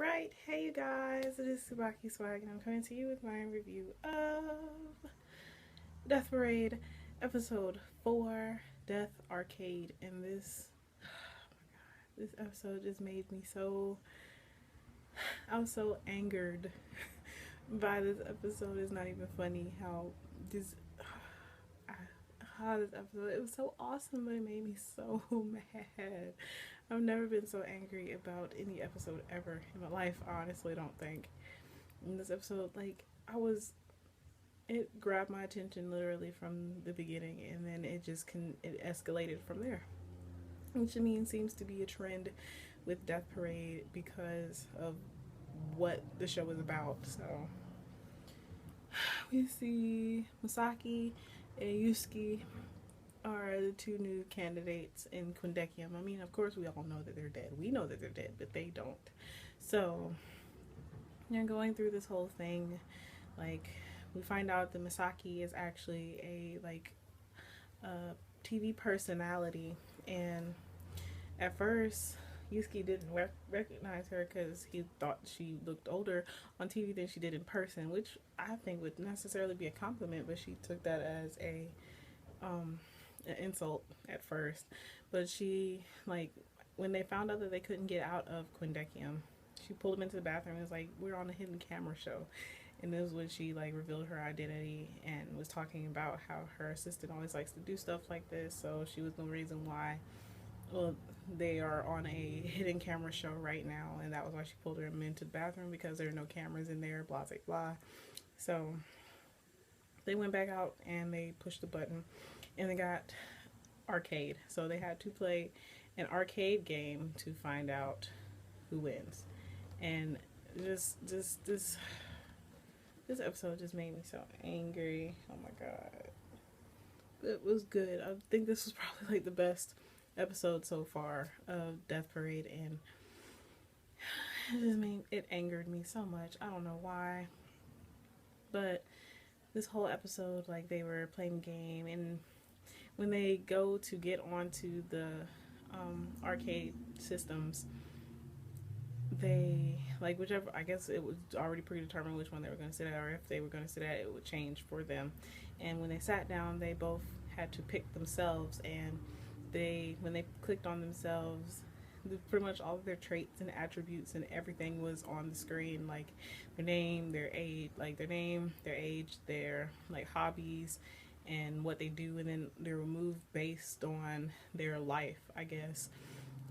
Alright, hey you guys, it is TsubakiSwagg and I'm coming to you with my review of Death Parade episode 4, Death Arcade. And this episode just made me so, I was so angered by this episode. It's not even funny this how this episode, it was so awesome, but it made me so mad. I've never been so angry about any episode ever in my life. I honestly don't think. In this episode, it grabbed my attention literally from the beginning, and then it escalated from there. Which I mean seems to be a trend with Death Parade because of what the show is about. So we see Masaki and Yusuke are the two new candidates in Quindekium. I mean, of course, we all know that they're dead. We know that they're dead, but they don't. So they're going through this whole thing. Like, we find out that Misaki is actually a TV personality, and at first Yusuke didn't recognize her because he thought she looked older on TV than she did in person, which I think would necessarily be a compliment, but she took that as an insult at first. But she, when they found out that they couldn't get out of Quindekium, she pulled him into the bathroom and was like, "We're on a hidden camera show." And this was when she revealed her identity and was talking about how her assistant always likes to do stuff like this. So she was the reason why, well, they are on a hidden camera show right now, and that was why she pulled him into the bathroom, because there are no cameras in there, blah blah blah. So they went back out and they pushed the button and they got arcade. So they had to play an arcade game to find out who wins. And this episode just made me so angry. Oh my god. It was good. I think this was probably the best episode so far of Death Parade, and it angered me so much. I don't know why. But this whole episode, they were playing a game, and when they go to get onto the arcade systems, they whichever, I guess it was already predetermined which one they were going to sit at, or if they were going to sit at, it would change for them. And when they sat down, they both had to pick themselves, and when they clicked on themselves, pretty much all of their traits and attributes and everything was on the screen, like their name, their age, their hobbies and what they do, and then they're removed based on their life, I guess.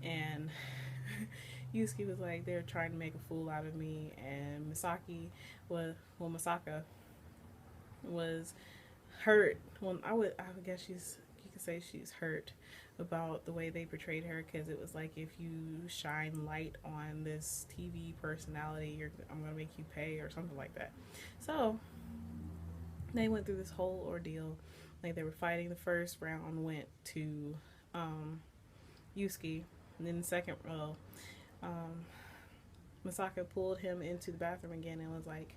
And Yusuke was like, "They're trying to make a fool out of me," and Masaka was hurt. Well, I would guess you could say she's hurt about the way they portrayed her, because it was like, if you shine light on this TV personality, I'm gonna make you pay, or something like that. So they went through this whole ordeal. They were fighting. The first round went to Yusuke, and then the second row, Masaka pulled him into the bathroom again and was like,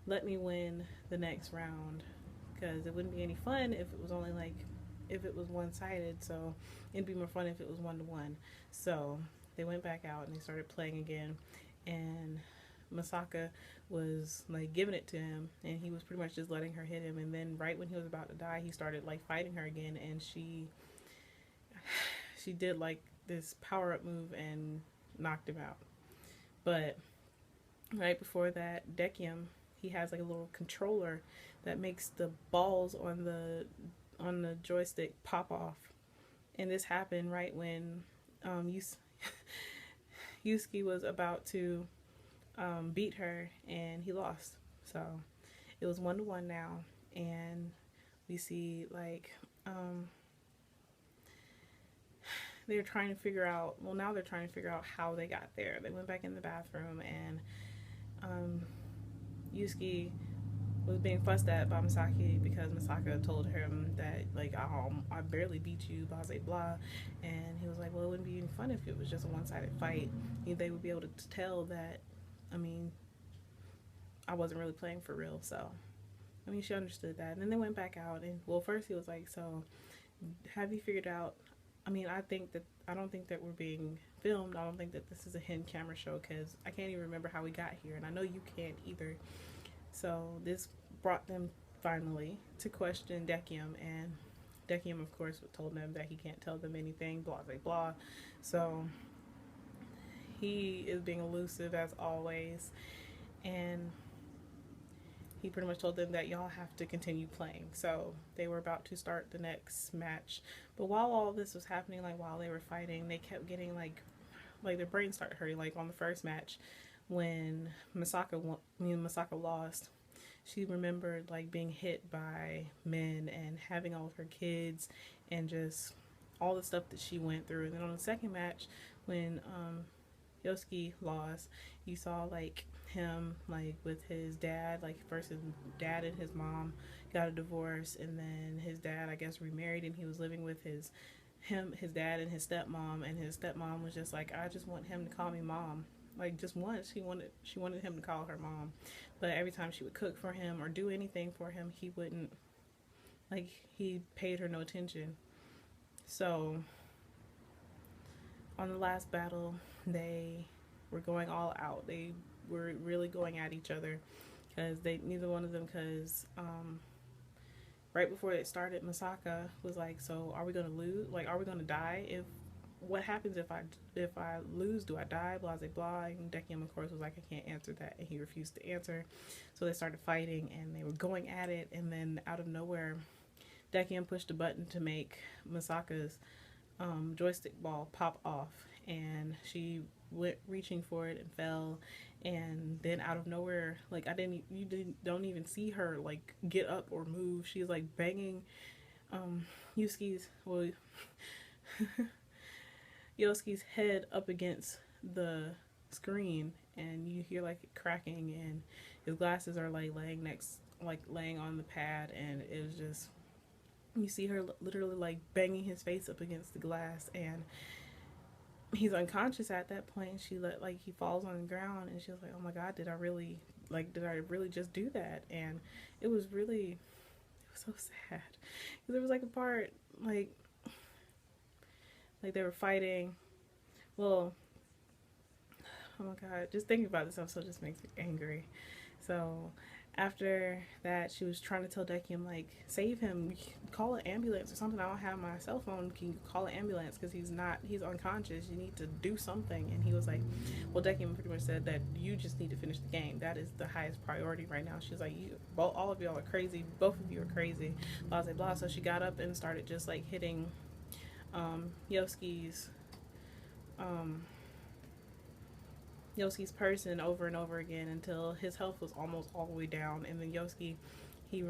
"Let me win the next round, because it wouldn't be any fun if it was only if it was one-sided. So it'd be more fun if it was 1-1." So they went back out and they started playing again, and Masaka was giving it to him, and he was pretty much just letting her hit him. And then right when he was about to die, he started fighting her again, and she did this power-up move and knocked him out. But right before that, Dekium, he has a little controller that makes the balls on the joystick pop off. And this happened right when Yusuke was about to beat her, and he lost. So it was 1-1 now, and we see they're trying to figure out, now they're trying to figure out how they got there. They went back in the bathroom, and Yusuke was being fussed at by Misaki because Misaka told him that I barely beat you, blah blah blah. And he was like, "Well, it wouldn't be any fun if it was just a one-sided fight. They would be able to tell that, I wasn't really playing for real." So she understood that. And then they went back out, and first he was like, "So have you figured out, I think that I don't think that we're being filmed. I don't think that this is a hidden camera show because I can't even remember how we got here, and I know you can't either. So this brought them finally to question Decium, and Decium, of course, told them that he can't tell them anything, blah, blah, blah. So he is being elusive as always, and he pretty much told them that y'all have to continue playing. So they were about to start the next match. But while all this was happening, like while they were fighting, they kept getting like their brains started hurting. Like on the first match, when Masaka lost, she remembered like being hit by men and having all of her kids and just all the stuff that she went through. And then on the second match, when Yosuke lost, you saw like him like with his dad, like first his dad and his mom got a divorce, and then his dad I guess remarried, and he was living with his dad and his stepmom, and his stepmom was just like, I just want him to call me mom. Like just once she wanted him to call her mom, but every time she would cook for him or do anything for him, he wouldn't, like he paid her no attention. So on the last battle, they were going all out. They were really going at each other because neither one of them, because right before it started, Masaka was like, so are we gonna lose? Like, are we gonna die? What happens if I lose? Do I die? Blah blah blah. And Decium, of course, was like, I can't answer that, and he refused to answer. So they started fighting, and they were going at it, and then out of nowhere, Decium pushed a button to make Masaka's joystick ball pop off, and she went reaching for it and fell. And then out of nowhere, like don't even see her like get up or move. She's like banging Yosuke's head up against the screen, and you hear like it cracking, and his glasses are like laying on the pad, and it was just, you see her literally like banging his face up against the glass, and he's unconscious at that point. He falls on the ground, and she was like, oh my god, did I really just do that? And it was so sad, because there was like a part like they were fighting. Well, oh my god, just thinking about this episode just makes me angry. So after that, she was trying to tell Decium, like, save him, call an ambulance or something. I don't have my cell phone. Can you call an ambulance? Because he's unconscious. You need to do something. And he was like, well, Decium pretty much said that you just need to finish the game. That is the highest priority right now. She's like, all of y'all are crazy. Both of you are crazy. Blah, blah, blah. So she got up and started just like hitting Yosuke's person over and over again until his health was almost all the way down. And then Yosuke, he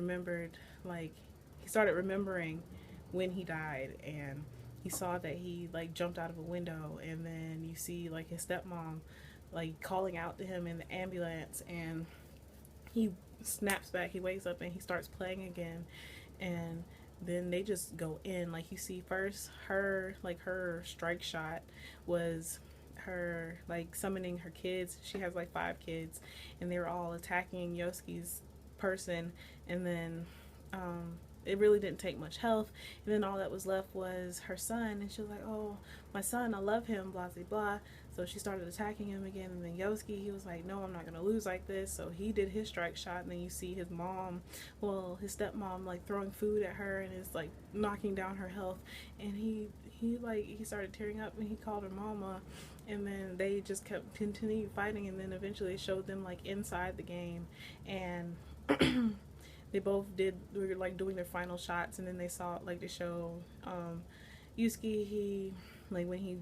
started remembering when he died, and he saw that he like jumped out of a window, and then you see like his stepmom like calling out to him in the ambulance, and he snaps back, he wakes up, and he starts playing again. And then they just go in. Like you see first her strike shot was her like summoning her kids. She has like 5 kids, and they were all attacking Yosuke's person, and then it really didn't take much health, and then all that was left was her son, and she was like, oh, my son, I love him, blah blah blah. So she started attacking him again, and then Yosuke, he was like, no, I'm not gonna lose like this. So he did his strike shot, and then you see his his stepmom like throwing food at her, and is like knocking down her health, and he started tearing up, and he called her mama. And then they just kept continuing fighting, and then eventually showed them like inside the game, and they both were like doing their final shots. And then they saw like the show Yusuke, he like when he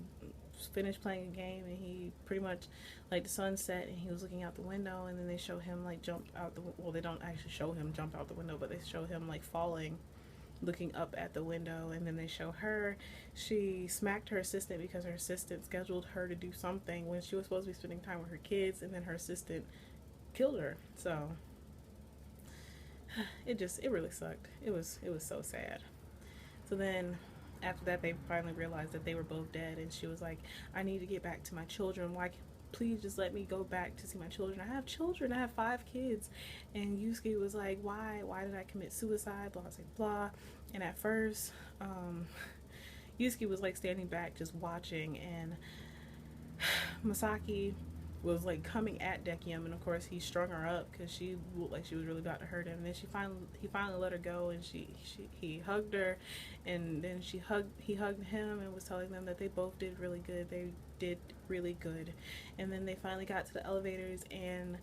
finished playing a game, and he pretty much like the sun set, and he was looking out the window, and then they show him like jump out they don't actually show him jump out the window, but they show him like falling, looking up at the window. And then they show her, she smacked her assistant because her assistant scheduled her to do something when she was supposed to be spending time with her kids, and then her assistant killed her. So it really sucked. It was so sad. So then after that, they finally realized that they were both dead, and she was like, I need to get back to my children. Why, please just let me go back to see my children. I have children. I have 5 kids. And Yusuke was like, why did I commit suicide? Blah, blah, blah. And at first, Yusuke was like standing back just watching, and Masaki was like coming at Dekium, and of course he strung her up because she looked like she was really about to hurt him. And then he finally let her go, and he hugged her, and then he hugged him and was telling them that they both did really good. They did really good, and then they finally got to the elevators, and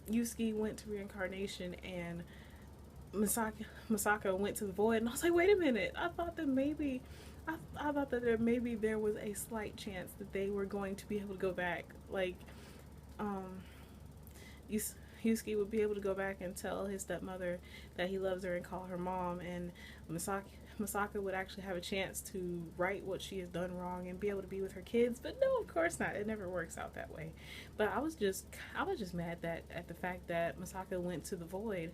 Yusuke went to reincarnation, and Masako went to the void, and I was like, wait a minute, I thought that maybe. I thought that maybe there was a slight chance that they were going to be able to go back, like um, Yusuke would be able to go back and tell his stepmother that he loves her and call her mom, and Masaka would actually have a chance to right what she has done wrong and be able to be with her kids. But no, of course not. It never works out that way. But I was just mad that at the fact that Masaka went to the void.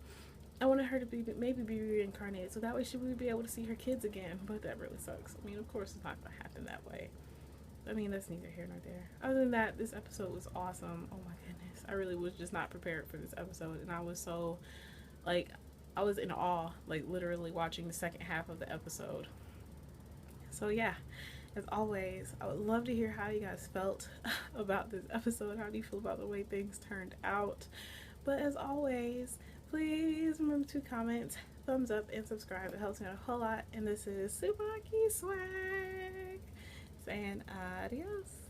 I wanted her to maybe be reincarnated so that way she would be able to see her kids again. But that really sucks. I mean, of course it's not gonna happen that way. I mean, that's neither here nor there. Other than that, this episode was awesome. Oh my goodness. I really was just not prepared for this episode, and I was so, like, I was in awe, like, literally watching the second half of the episode. So yeah, as always, I would love to hear how you guys felt about this episode. How do you feel about the way things turned out? But as always, please remember to comment, thumbs up, and subscribe. It helps me out a whole lot. And this is TsubakiSwagg saying adios.